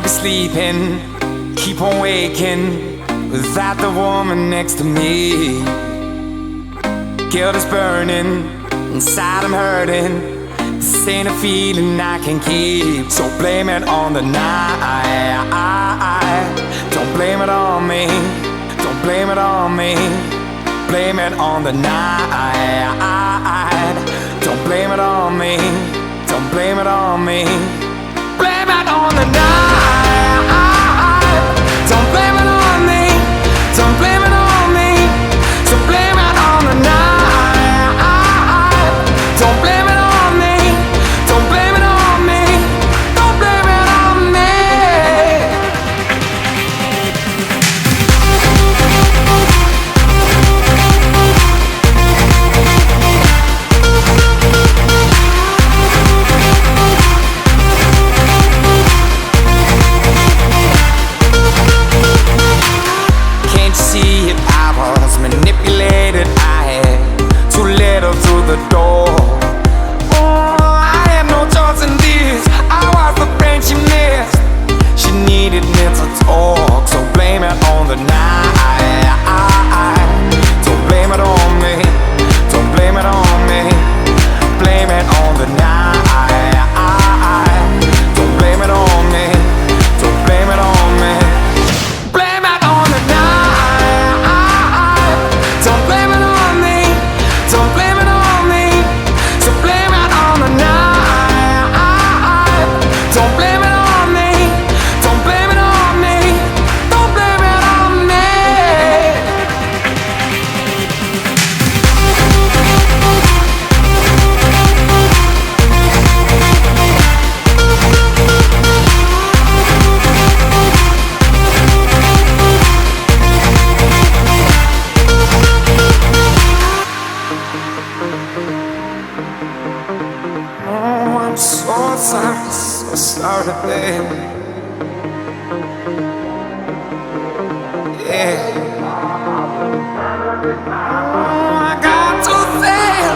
can't be sleeping, keep on waking without the woman next to me. Guilt is burning, inside I'm hurting. This ain't a feeling I can keep. So blame it on the night. Don't blame it on me. Don't blame it on me. Blame it on the night. Don't blame it on me. Don't blame it on me. Blame it on the night. Don't blame it on me. Don't blame it on me. So blame it on the night. Don't blame it on me. Don't blame it on me. Don't blame it on me. Can't you see it? I was manipulated. I had too little through the door. Oh, I had no choice in this. I was the friend she missed. She needed me to talk. So blame it on the night. Don't blame it on me. Don't blame it on me. Blame it on the night. Don't blame it on me. Don't blame it on me. Blame it on the night. Don't blame it on me. Don't blame it on me. So blame it on the night. Don't blame it on me. Don't blame it on me. Don't blame it on me. Oh, I'm so sorry, so sorry, babe. Yeah. Oh, I got to fail.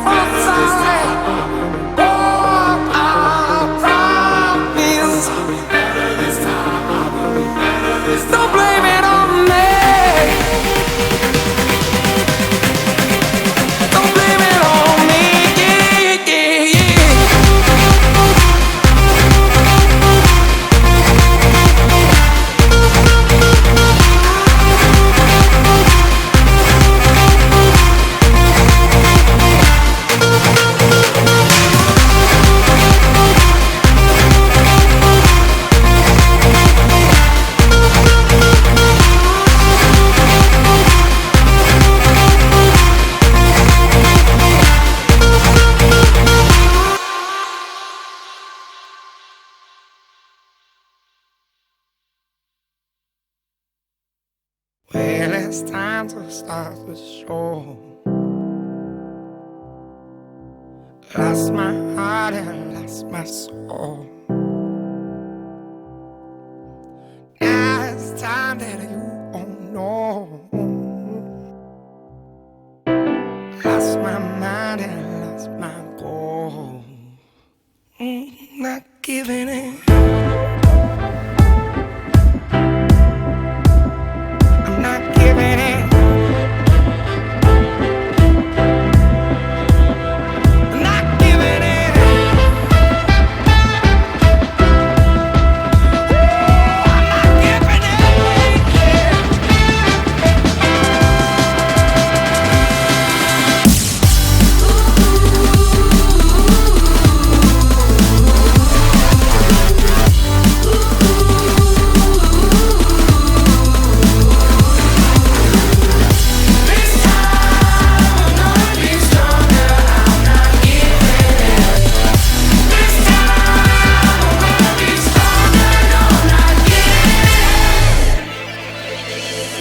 I'm sorry. Oh, I promise. Don't blame it on me. Don't blame it on me. Yeah, yeah, yeah. Well, it's time to start the show. Lost my heart and lost my soul. Now it's time that you won't know. Lost my mind and lost my goal. Not giving in. I'm not giving in. I'm not giving in. I'm not giving in.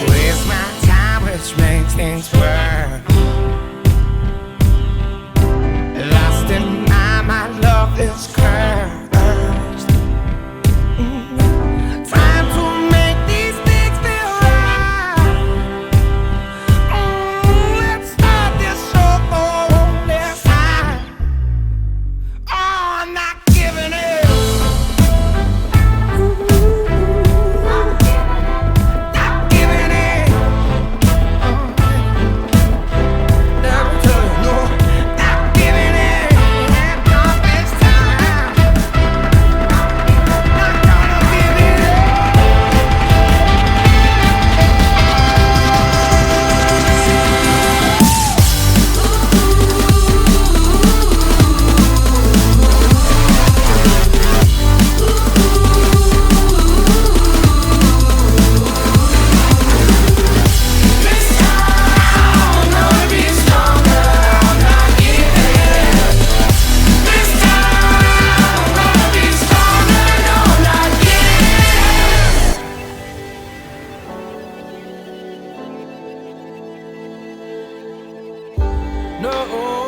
Waste my time, which makes things worse. Lost in my love is cursed. Time to make these things feel right. Let's start this show. Let's hide. Oh, No.